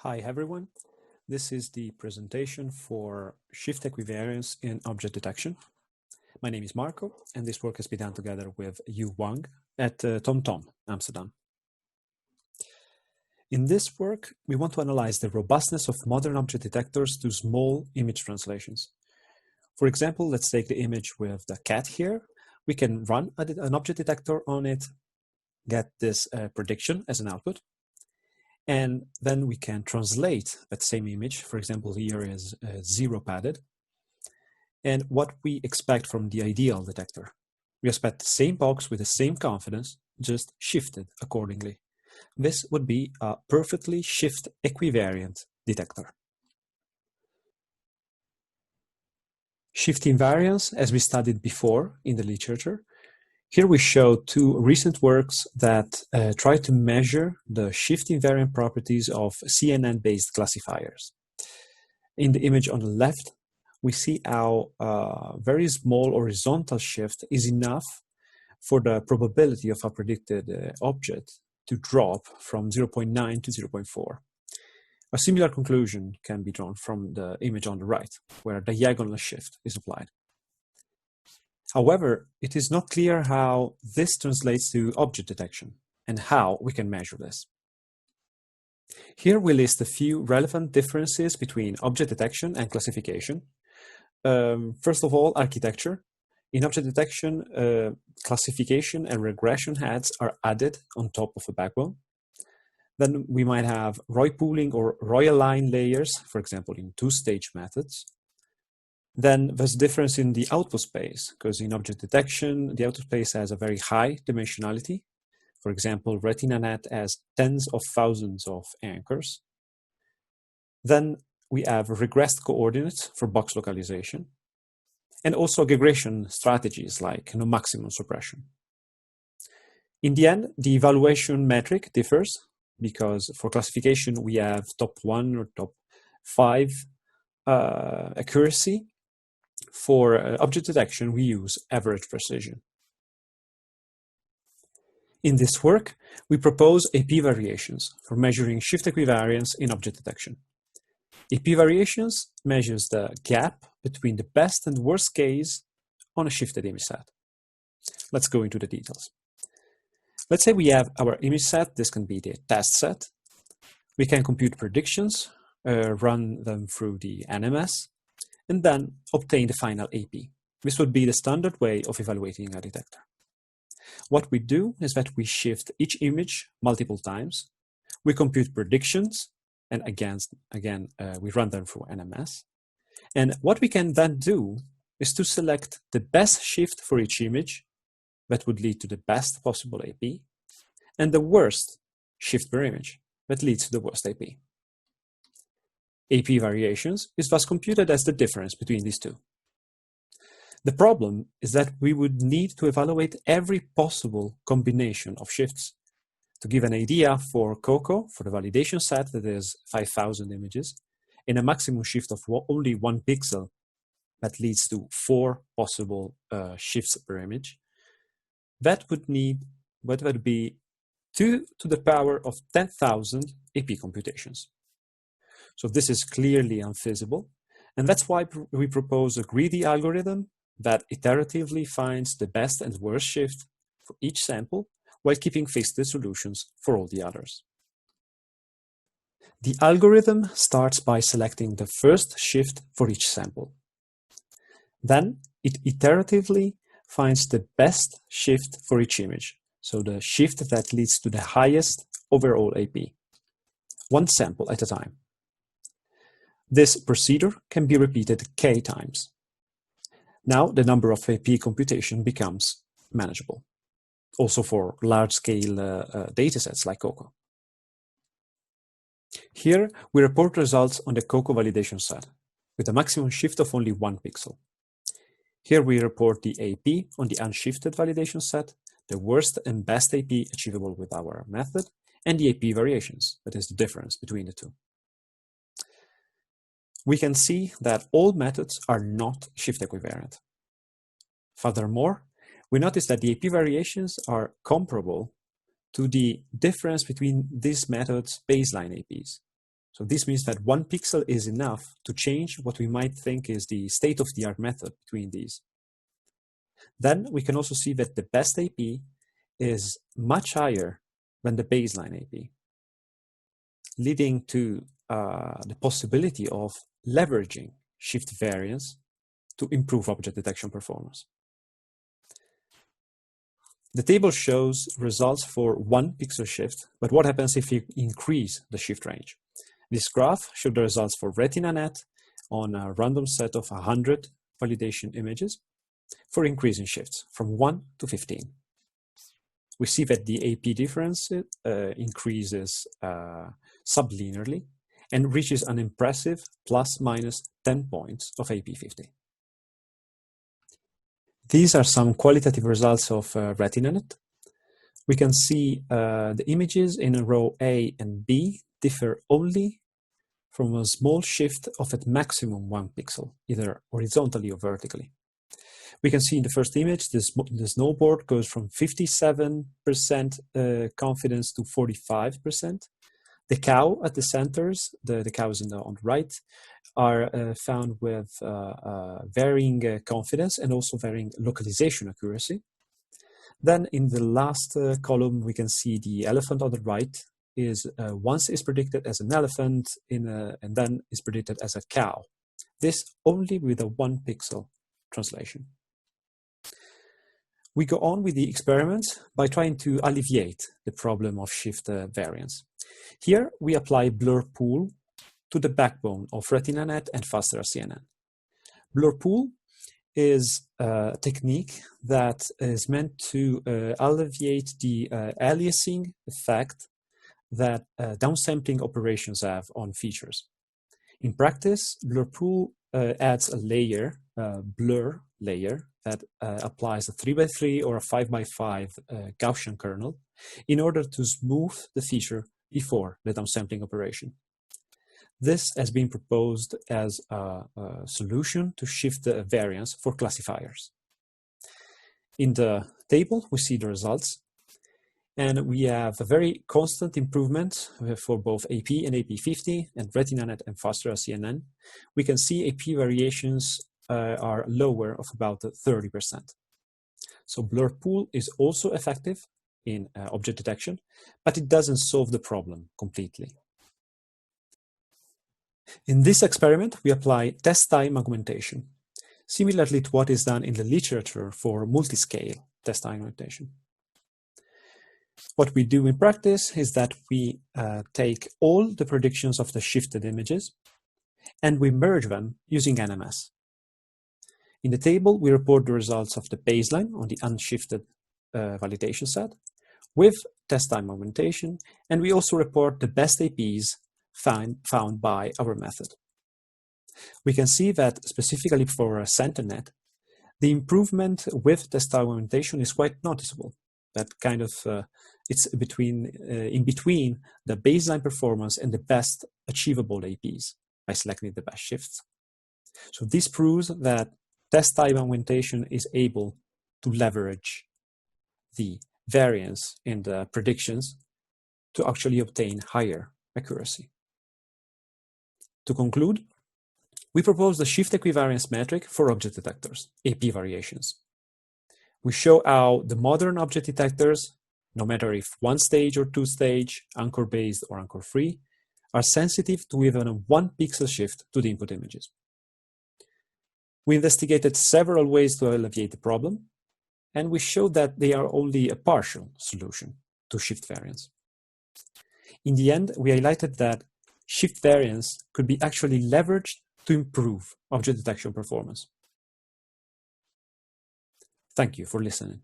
Hi everyone, this is the presentation for shift equivariance in object detection. My name is Marco and this work has been done together with Wang at TomTom, Amsterdam. In this work, we want to analyze the robustness of modern object detectors to small image translations. For example, let's take the image with the cat here. We can run an object detector on it, get this prediction as an output. And then we can translate that same image. For example, here is 0 padded. And what we expect from the ideal detector. We expect the same box with the same confidence, just shifted accordingly. This would be a perfectly shift equivariant detector. Shift invariance, as we studied before in the literature. Here we show two recent works that try to measure the shift invariant properties of CNN-based classifiers. In the image on the left, we see how a very small horizontal shift is enough for the probability of a predicted object to drop from 0.9 to 0.4. A similar conclusion can be drawn from the image on the right, where a diagonal shift is applied. However, it is not clear how this translates to object detection and how we can measure this. Here we list a few relevant differences between object detection and classification. First of all, architecture. In object detection, classification and regression heads are added on top of a backbone. Then we might have Roy pooling or Roy align layers, for example, in two-stage methods. Then there's a difference in the output space, because in object detection, the output space has a very high dimensionality. For example, RetinaNet has tens of thousands of anchors. Then we have regressed coordinates for box localization, and also aggregation strategies like maximum suppression. In the end, the evaluation metric differs, because for classification, we have top 1 or top 5 accuracy. For object detection, we use average precision. In this work, we propose AP variations for measuring shift equivariance in object detection. AP variations measures the gap between the best and worst case on a shifted image set. Let's go into the details. Let's say we have our image set. This can be the test set. We can compute predictions, run them through the NMS, and then obtain the final AP. This would be the standard way of evaluating a detector. What we do is that we shift each image multiple times. We compute predictions, and again, we run them through NMS. And what we can then do is to select the best shift for each image that would lead to the best possible AP, and the worst shift per image that leads to the worst AP. AP variations is thus computed as the difference between these two. The problem is that we would need to evaluate every possible combination of shifts. To give an idea, for COCO, for the validation set that is 5,000 images, in a maximum shift of only 1 pixel that leads to 4 possible shifts per image, that would be 2 to the power of 10,000 AP computations. So this is clearly unfeasible, and that's why we propose a greedy algorithm that iteratively finds the best and worst shift for each sample while keeping fixed the solutions for all the others. The algorithm starts by selecting the first shift for each sample. Then it iteratively finds the best shift for each image, so the shift that leads to the highest overall AP, one sample at a time. This procedure can be repeated k times. Now the number of AP computation becomes manageable, also for large-scale datasets like COCO. Here we report results on the COCO validation set with a maximum shift of only 1 pixel. Here we report the AP on the unshifted validation set, the worst and best AP achievable with our method, and the AP variations, that is the difference between the two. We can see that all methods are not shift equivariant. Furthermore, we notice that the AP variations are comparable to the difference between these methods' baseline APs. So this means that 1 pixel is enough to change what we might think is the state-of-the-art method between these. Then we can also see that the best AP is much higher than the baseline AP, leading to the possibility of leveraging shift variance to improve object detection performance. The table shows results for 1 pixel shift, but what happens if you increase the shift range? This graph shows the results for RetinaNet on a random set of 100 validation images for increasing shifts from 1 to 15. We see that the AP difference increases sublinearly and reaches an impressive plus minus 10 points of AP50. These are some qualitative results of RetinaNet. We can see the images in row A and B differ only from a small shift of at maximum 1 pixel, either horizontally or vertically. We can see in the first image, the snowboard goes from 57% confidence to 45%. The cow at the centers, the cows on the right, are found with varying confidence and also varying localization accuracy. Then in the last column, we can see the elephant on the right is once is predicted as an elephant and then is predicted as a cow. This only with a 1 pixel translation. We go on with the experiment by trying to alleviate the problem of shift variance. Here we apply blur pool to the backbone of RetinaNet and FasterCNN. Blur pool is a technique that is meant to alleviate the aliasing effect that downsampling operations have on features. In practice, blur pool adds a layer, blur layer, that applies a 3x3 or a 5x5 Gaussian kernel in order to smooth the feature before the downsampling operation. This has been proposed as a solution to shift the variance for classifiers. In the table, we see the results, and we have a very constant improvement for both AP and AP50 and RetinaNet and FasterCNN. We can see AP variations are lower of about 30%. So blur pool is also effective in object detection, but it doesn't solve the problem completely. In this experiment, we apply test time augmentation, similarly to what is done in the literature for multi-scale test time augmentation. What we do in practice is that we take all the predictions of the shifted images and we merge them using NMS. In the table, we report the results of the baseline on the unshifted validation set with test time augmentation, and we also report the best APs found by our method. We can see that specifically for CenterNet, the improvement with test time augmentation is quite noticeable. That kind of it's in between the baseline performance and the best achievable APs by selecting the best shifts. So this proves that test time augmentation is able to leverage the variance in the predictions to actually obtain higher accuracy. To conclude, we propose the shift equivariance metric for object detectors, AP variations. We show how the modern object detectors, no matter if one stage or two stage, anchor-based or anchor-free, are sensitive to even a 1 pixel shift to the input images. We investigated several ways to alleviate the problem, and we showed that they are only a partial solution to shift variance. In the end, we highlighted that shift variance could be actually leveraged to improve object detection performance. Thank you for listening.